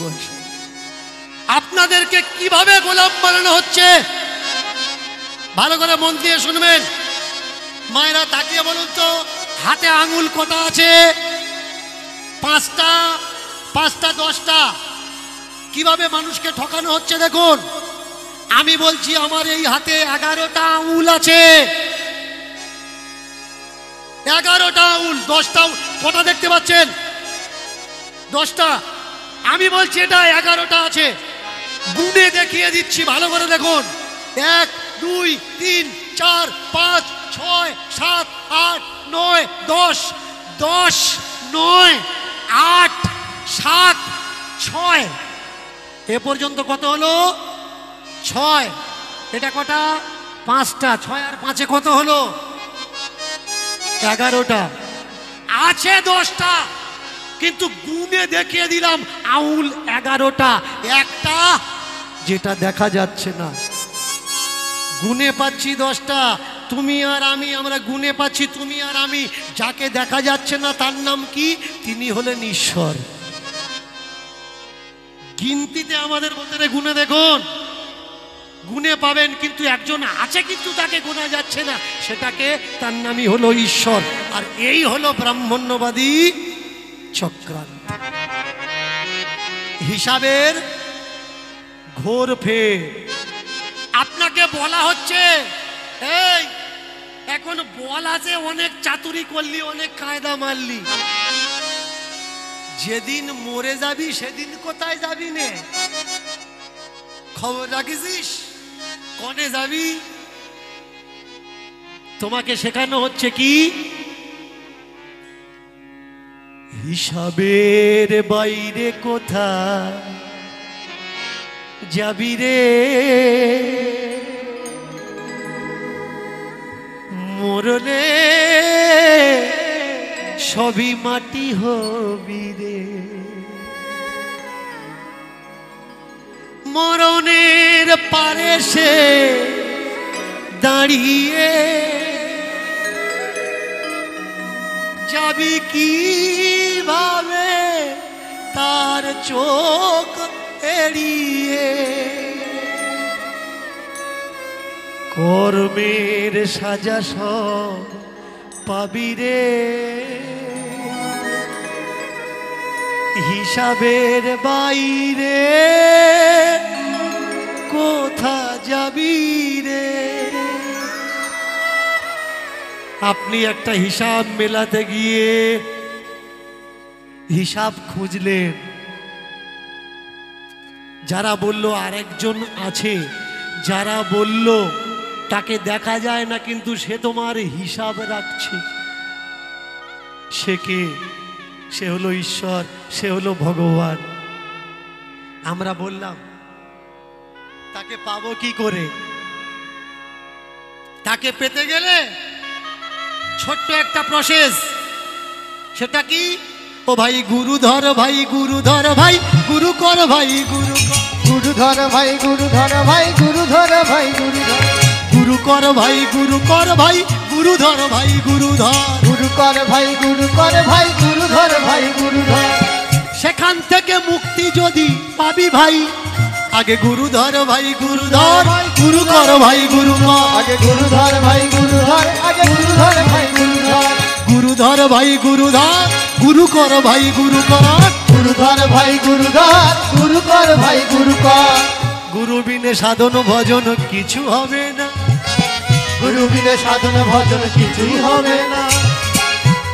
হচ্ছে। আপনাদেরকে কিভাবে গোলাম বানানো হচ্ছে ভালো করে মন দিয়ে শুনবেন। মায়েরা তাকিয়ে বলুন তো, হাতে আঙুল কটা আছে? 5টা, 5টা 10টা। কিভাবে মানুষকে ঠকানো হচ্ছে দেখুন। আমি বলছি আমার এই হাতে 11টা আঙুল আছে, 11টা আঙুল। 10টা কটা দেখতে পাচ্ছেন? 10টা। আমি বলছি এটা 11টা আছে। গুণে দেখিয়ে দিচ্ছি, ভালো করে দেখুন। 1 2 3 4 5 6 7 8 9 10, 10 9 8 7 6। এ পর্যন্ত কত হলো? 6। এটা কটা? 5টা। 6 আর 5-এ কত হলো? 11টা। আছে 10টা, কিন্তু গুণে দেখিয়ে দিলাম আঙুল 11টা। একটা যেটা দেখা যাচ্ছে না, গুণে পাচ্ছি 10টা। তুমি আর আমি, আমরা গুণে পাচ্ছি তুমি আর আমি। যাকে দেখা যাচ্ছে না তার নাম কি? তিনি হলেন ঈশ্বর। গিনতিতে আমাদের ভিতরে গুণে দেখুন, গুণে পাবেন, কিন্তু একজন আছে কিন্তু তাকে গোনা যাচ্ছে না, সেটাকে, তার নামই হলো ঈশ্বর। আর এই হলো ব্রাহ্মণ্যবাদী চক্রান্ত, হিসাবের ঘোর ফের। আপনাকে বলা হচ্ছে এই এখন বল আছে, অনেক চাতুরি করলি, অনেক কায়দা মারলি, যেদিন মরে যাবি সেদিন কোথায় যাবি নে? খবর রাখিস? কনে যাবি? তোমাকে শেখানো হচ্ছে কি? হিসাবের বাইরে কোথায় যাবি রে? মরলে সবই মাটি হবি রে। মরণের পারে সে দাঁড়িয়ে যাবি কিভাবে তার চোখ এড়িয়ে? কর্মের সাজা সব পাবি রে, হিসাবের বাইরে কোথা যাবি রে? আপনি একটা হিসাব মেলাতে গিয়ে হিসাব খুঁজলেন, যারা বলল আরেকজন আছে, যারা বলল তাকে দেখা যায় না কিন্তু সে তোমার হিসাব রাখছে, সে কে? সে হলো ঈশ্বর, সে হলো ভগবান। আমরা বললাম তাকে পাবো কি করে? তাকে পেতে গেলে ছোট্ট একটা প্রসেস। সেটা কি? ও ভাই গুরু ধর, ভাই গুরু ধর, ভাই গুরু কর, ভাই গুরু গুরু ধর ভাই, গুরু ধর ভাই, গুরু ধর ভাই, গুরু ধর, গুরু কর ভাই, গুরু কর ভাই, গুরু ধর ভাই, গুরু ধর, গুরু কর ভাই, গুরু কর ভাই, গুরু ধর ভাই, গুরু ধর। সেখান থেকে মুক্তি যদি পাবি ভাই, আগে গুরু ধর ভাই, গুরু ধর, গুরু কর ভাই, গুরু কর, আগে গুরু ধর ভাই, গুরু ধর, আগে গুরু ধর ভাই, গুরু ধর, গুরু ধর ভাই, গুরু ধর, গুরু কর ভাই, গুরু কর, গুরু ধর ভাই, গুরু ধর, গুরু কর ভাই, গুরু কর। গুরু বিনে সাধন ভজন কিছু হবে না, গুরু বিনে সাধন ভজন কিছুই হবে না,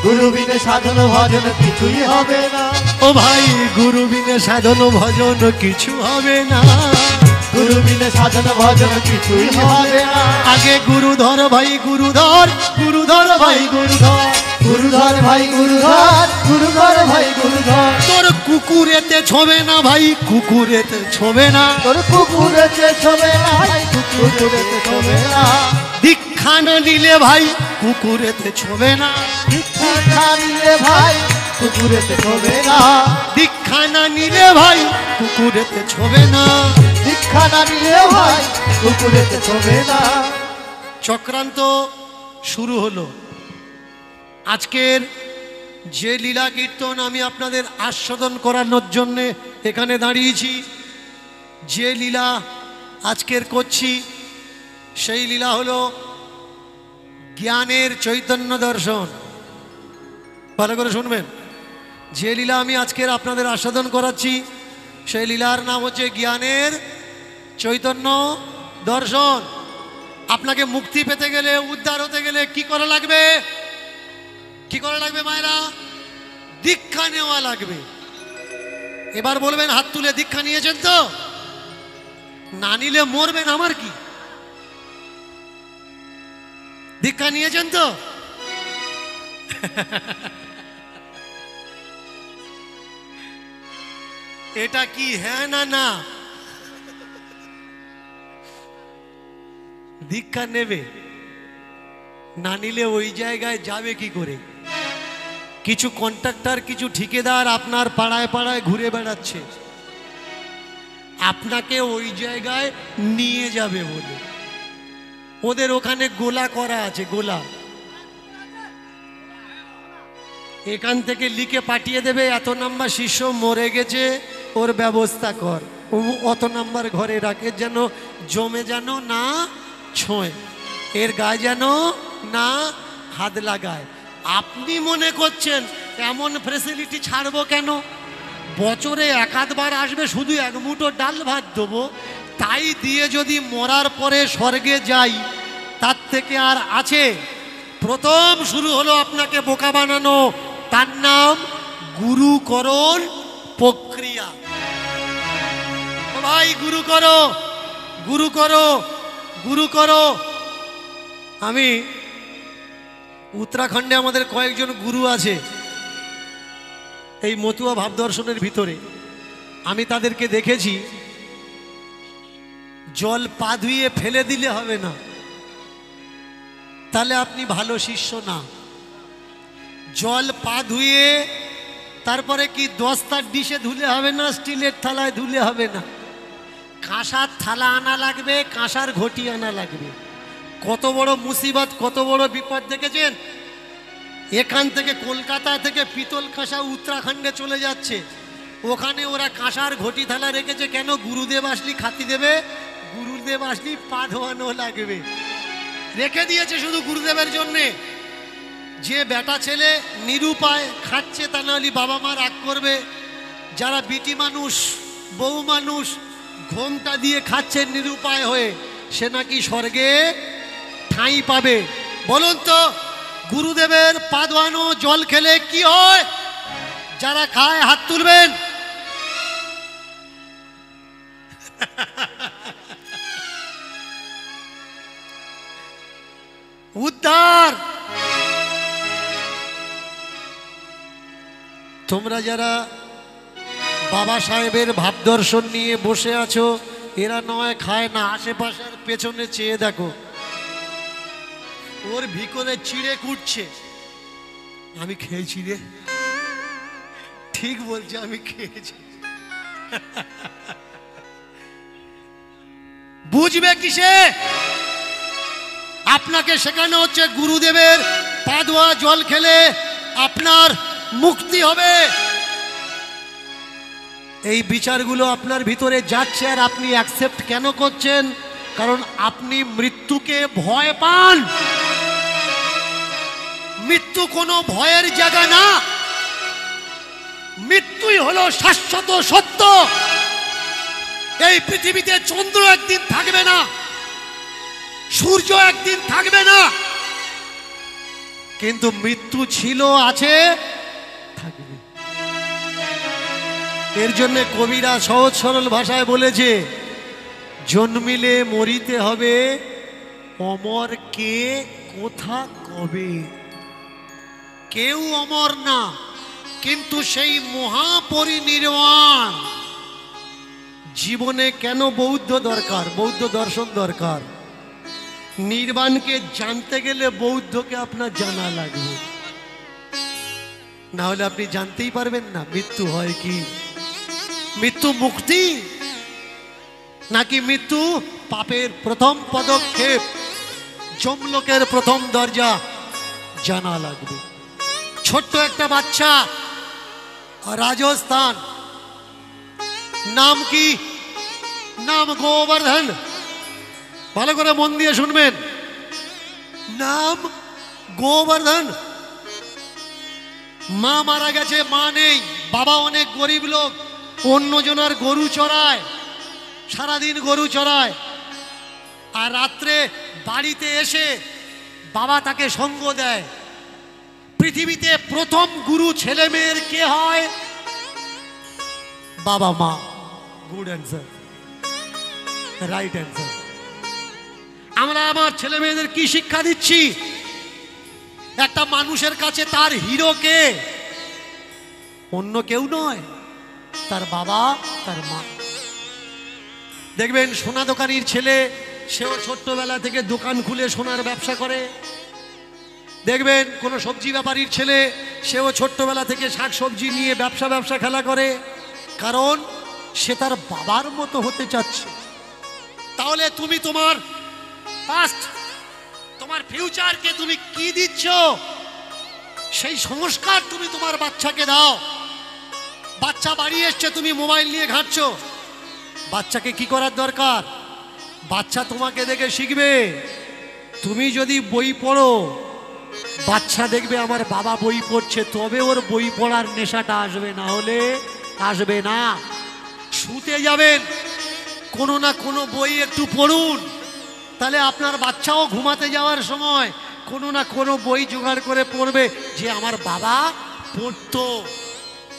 গুরু বিনে সাধন ভজন কিছুই হবে না। ও ভাই গুরু বিনে সাধন ভজন কিছু হবে না, গুরু বিনে সাধন ভজন কিছুই হবে না। আগে গুরু ধর ভাই, গুরু ধর, গুরু ধর ভাই, গুরু ধর, গুরু ধর ভাই, গুরু ধর, গুরু ধর ভাই, গুরু ধর। তোর কুকুরেতে ছোবে না ভাই, কুকুরেতে ছোবে না, তোর কুকুরেতে ছোবে না ভাই, কুকুরেতে ছোবে না। দীক্ষা না নিলে ভাই কুকুরেতে ছোবে না, দীক্ষা না নিলে ভাই কুকুরেতে ছোবে না, দীক্ষা না নিলে ভাই কুকুরেতে ছোবে না, দীক্ষা না নিলে ভাই কুকুরেতে ছোবে না। চক্রান্ত শুরু হলো। আজকের যে লীলা কীর্তন আমি আপনাদের আস্বাদন করানোর জন্যে এখানে দাঁড়িয়েছি, যে লীলা আজকের করছি, সেই লীলা হলো জ্ঞানের চৈতন্য দর্শন। ভালো করে শুনবেন, যে লীলা আমি আজকের আপনাদের আস্বাদন করাচ্ছি সেই লীলার নাম হচ্ছে জ্ঞানের চৈতন্য দর্শন। আপনাকে মুক্তি পেতে গেলে, উদ্ধার হতে গেলে কি করা লাগবে? কি করা লাগবে মায়েরা? দীক্ষা নেওয়া লাগবে। এবার বলবেন হাত তুলে, দীক্ষা নিয়েছেন তো? না নিলে মরবেন, আমার কি? দীক্ষা নিয়েছেন তো? এটা কি হ্যাঁ না না? দীক্ষা নেবে, না নিলে ওই জায়গায় যাবে কি করে? কিছু কন্ট্রাক্টর, কিছু ঠিকাদার আপনার পাড়ায় পাড়ায় ঘুরে বেড়াচ্ছে, আপনাকে ওই জায়গায় নিয়ে যাবে বলে। ওদের ওখানে গোলা করা আছে, গোলা। এখান থেকে লিখে পাঠিয়ে দেবে, এত নাম্বার শিষ্য মরে গেছে, ওর ব্যবস্থা কর। ও অত নাম্বার ঘরে রাখে, যেন জমে যেন না ছোঁয়, এর গায়ে যেন না হাত লাগায়। আপনি মনে করছেন এমন ফ্যাসিলিটি ছাড়বো কেন? বছরে এক আধবার আসবে, শুধু এক মুঠো ডাল ভাত দেবো, তাই দিয়ে যদি মরার পরে স্বর্গে যাই, তার থেকে আর আছে? প্রথম শুরু হলো আপনাকে বোকা বানানো, তার নাম গুরুকরণ প্রক্রিয়া। ও ভাই, গুরু করো, গুরু করো, গুরু করো। আমি উত্তরাখণ্ডে আমাদের কয়েকজন গুরু আছে এই মতুয়া ভাবদর্শনের ভিতরে। আমি তাদেরকে দেখেছি, জল পা ধুয়ে ফেলে দিলে হবে না, তাহলে আপনি ভালো শিষ্য না। জল পা ধুয়ে তারপরে কি দস্তার ডিশে ধুলে হবে না, স্টিলের থালায় ধুলে হবে না, কাঁসার থালা আনা লাগবে, কাঁসার ঘটি আনা লাগবে। কত বড় মুসিবত, কত বড় বিপদ দেখেছেন? এখান থেকে কলকাতা থেকে পিতল কাঁসা উত্তরাখণ্ডে চলে যাচ্ছে, ওখানে ওরা কাঁসার ঘটি থালা রেখেছে কেন? গুরুদেব আসলি খাতি দেবে, গুরুদেব আসলি পা ধোয়ানো লাগবে, রেখে দিয়েছে শুধু গুরুদেবের জন্যে। যে বেটা ছেলে নিরুপায় খাচ্ছে, তা নাহলে বাবা মা রাগ করবে। যারা বিটি মানুষ, বউ মানুষ ঘোমটা দিয়ে খাচ্ছে নিরুপায় হয়ে, সে নাকি স্বর্গে ঠাঁই পাবে। বলুন তো, গুরুদেবের পা ধোয়ানো জল খেলে কি হয়? যারা খায় হাত তুলবেন। উদ্ধার। তোমরা যারা বাবা সাহেবের ভাবদর্শন নিয়ে বসে আছো, এরা নয় খায় না, আশেপাশের পেছনে চেয়ে দেখো, ওর ভিতরে চিড়ে কুটছে। আমি খেয়েছি রে, ঠিক বলছে, আমি খেয়েছি। বুঝবে কিসে? আপনাকে শেখানো হচ্ছে গুরুদেবের পা ধোয়া জল খেলে আপনার মুক্তি হবে। এই বিচারগুলো আপনার ভিতরে যাচ্ছে, আর আপনি অ্যাকসেপ্ট কেন করছেন? কারণ আপনি মৃত্যুকে ভয় পান। মৃত্যু কোনো ভয়ের জায়গা না, মৃত্যুই হলো শাশ্বত সত্য। এই পৃথিবীতে চন্দ্র একদিন থাকবে না, সূর্য একদিন থাকবে না, কিন্তু মৃত্যু ছিল, আছে, থাকবে। এর জন্য কবিরা সহজ সরল ভাষায় বলেছে, জন্মিলে মরিতে হবে, অমর কে কোথা কবে। কেউ অমর না, কিন্তু সেই মহাপরিনির্বাণ জীবনে কেন বৌদ্ধ দরকার, বৌদ্ধ দর্শন দরকার। নির্বাণকে জানতে গেলে বৌদ্ধকে আপনার জানা লাগবে, না হলে আপনি জানতেই পারবেন না মৃত্যু হয় কি। মৃত্যু মুক্তি নাকি মৃত্যু পাপের প্রথম পদক্ষেপ, যমলোকের প্রথম দরজা জানা লাগবে। ছোট্ট একটা বাচ্চা, রাজস্থান, নাম কি? নাম গোবর্ধন। ভালো করে মন দিয়ে শুনবেন, নাম গোবর্ধন। মা মারা গেছে, মা নেই, বাবা অনেক গরিব লোক, অন্যজনের গরু চড়ায়, সারাদিন গরু চড়ায়, আর রাত্রে বাড়িতে এসে বাবা তাকে সঙ্গ দেয়। পৃথিবীতে প্রথম গুরু ছেলে মেয়ের কে হয়? বাবা মা। Good answer, right answer. আমরা আমার ছেলে মেয়েদের কি শিক্ষা দিচ্ছি? একটা মানুষের কাছে তার হিরো কে? অন্য কেউ নয়, তার বাবা, তার মা। দেখবেন সোনা দোকানির ছেলে, সেও ছোট্টবেলা থেকে দোকান খুলে সোনার ব্যবসা করে। দেখবেন কোনো সবজি ব্যাপারীর ছেলে, সেও ছোট্টবেলা থেকে শাক সবজি নিয়ে ব্যবসা খেলা করে, কারণ সে তার বাবার মতো হতে চাচ্ছে। তাহলে তুমি তোমার পাস্ট, তোমার ফিউচারকে তুমি কি দিচ্ছ? সেই সংস্কার তুমি তোমার বাচ্চাকে দাও। বাচ্চা বাড়ি এসছে, তুমি মোবাইল নিয়ে ঘাঁটছো, বাচ্চাকে কি করার দরকার? বাচ্চা তোমাকে দেখে শিখবে। তুমি যদি বই পড়ো, বাচ্চা দেখবে আমার বাবা বই পড়ছে, তবে ওর বই পড়ার নেশাটা আসবে, না হলে আসবে না। শুতে যাবেন, কোনো না কোনো বই একটু পড়ুন, তাহলে আপনার বাচ্চাও ঘুমাতে যাওয়ার সময় কোনো না কোনো বই জোগাড় করে পড়বে যে আমার বাবা পড়তো।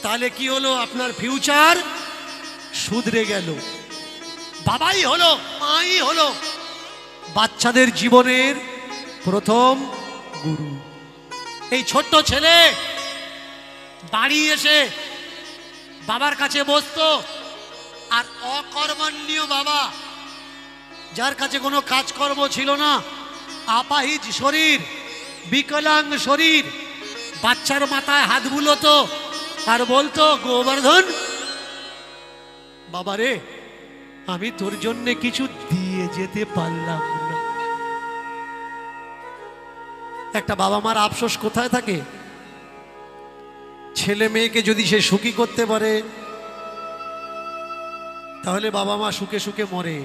তাহলে কি হলো? আপনার ফিউচার শুধরে গেল। বাবাই হলো, মাই হলো বাচ্চাদের জীবনের প্রথম গুরু। এই ছোট্ট ছেলে বাড়ি এসে বাবার কাছে বসতো, আর অকর্মণ্য বাবা, যার কাছে কোনো কাজকর্ম ছিল না, আপাহিজ শরীর, বিকলাঙ্গ শরীর, বাচ্চার মাথায় হাত বুলোতো আর বলতো, গোবর্ধন বাবা রে, আমি তোর জন্য কিছু দিয়ে যেতে পারলাম না। একটা বাবা মার আফসোস কোথায় থাকে? ছেলে মেয়েকে যদি সে সুখী করতে পারে, তাহলে বাবা মা সুখে সুখে মরে।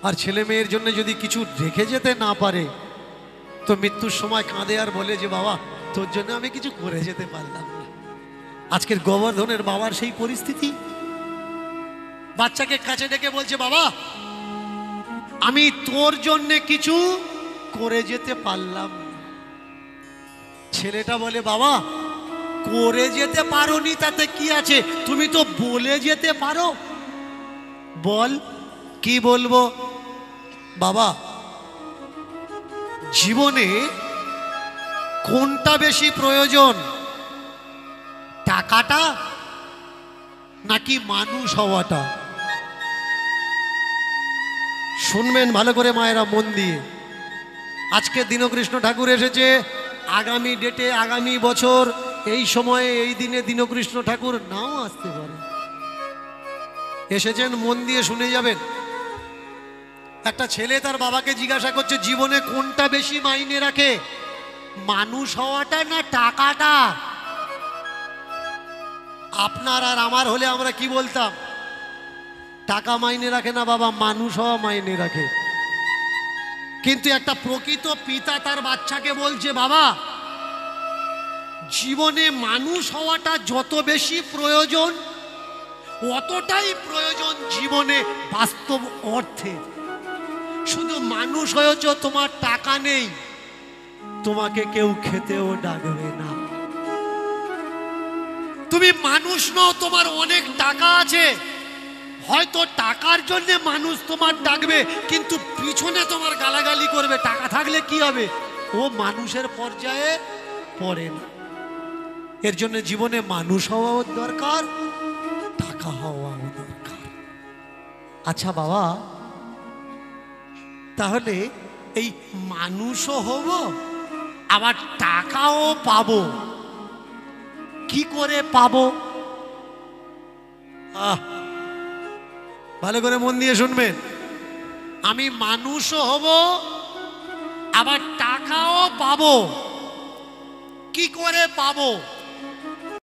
আর ছেলে মেয়ের জন্য যদি কিছু রেখে যেতে না পারে, তো মৃত্যুর সময় কাঁদে আর বলে যে বাবা, তোর জন্য আমি কিছু করে যেতে পারলাম না। আজকের গোবর্ধনের বাবার সেই পরিস্থিতি। বাচ্চাকে কাছে ডেকে বলছে, বাবা আমি তোর জন্য কিছু করে যেতে পারলাম না। ছেলেটা বলে, বাবা করে যেতে পারোনি তাতে কি আছে, তুমি তো বলে যেতে পারো। বল কি বলবো? বাবা জীবনে কোনটা বেশি প্রয়োজন, টাকাটা নাকি মানুষ হওয়াটা? শুনবেন ভালো করে মায়েরা, মন দিয়ে। আজকে দীনকৃষ্ণ ঠাকুর এসেছে, আগামী ডেটে, আগামী বছর এই সময়ে এই দিনে দীনকৃষ্ণ ঠাকুর নাও আসতে পারে। এসেছেন, মন দিয়ে শুনে যাবেন। একটা ছেলে তার বাবাকে জিজ্ঞাসা করছে, জীবনে কোনটা বেশি মাইনে রাখে, মানুষ হওয়াটা না টাকাটা? আপনার আর আমার হলে আমরা কি বলতাম? টাকা মাইনে রাখে না বাবা, মানুষ হওয়া মাইনে রাখে। কিন্তু একটা প্রকৃত পিতা তার বাচ্চাকে বলছে, বাবা জীবনে মানুষ হওয়াটা যত বেশি প্রয়োজন, অতটাই প্রয়োজন জীবনে বাস্তব অর্থে। শুধু মানুষ হয়েছ, তোমার টাকা নেই, তোমাকে কেউ খেতেও ডাকবে না। তুমি মানুষ নও, তোমার অনেক টাকা আছে, হয়তো টাকার জন্য মানুষ তোমার ডাকবে, কিন্তু পিছনে তোমার গালাগালি করবে। টাকা থাকলে কি হবে? ও মানুষের পর্যায়ে পড়ে না। এর জন্য জীবনে মানুষ হওয়াও দরকার, টাকা হওয়াও দরকার। আচ্ছা বাবা, তাহলে এই মানুষও হব আবার টাকাও পাবো, কি করে পাবো? ভালো করে মন দিয়ে শুনবেন। আমি মানুষও হব আবার টাকাও পাবো, কি করে পাবো?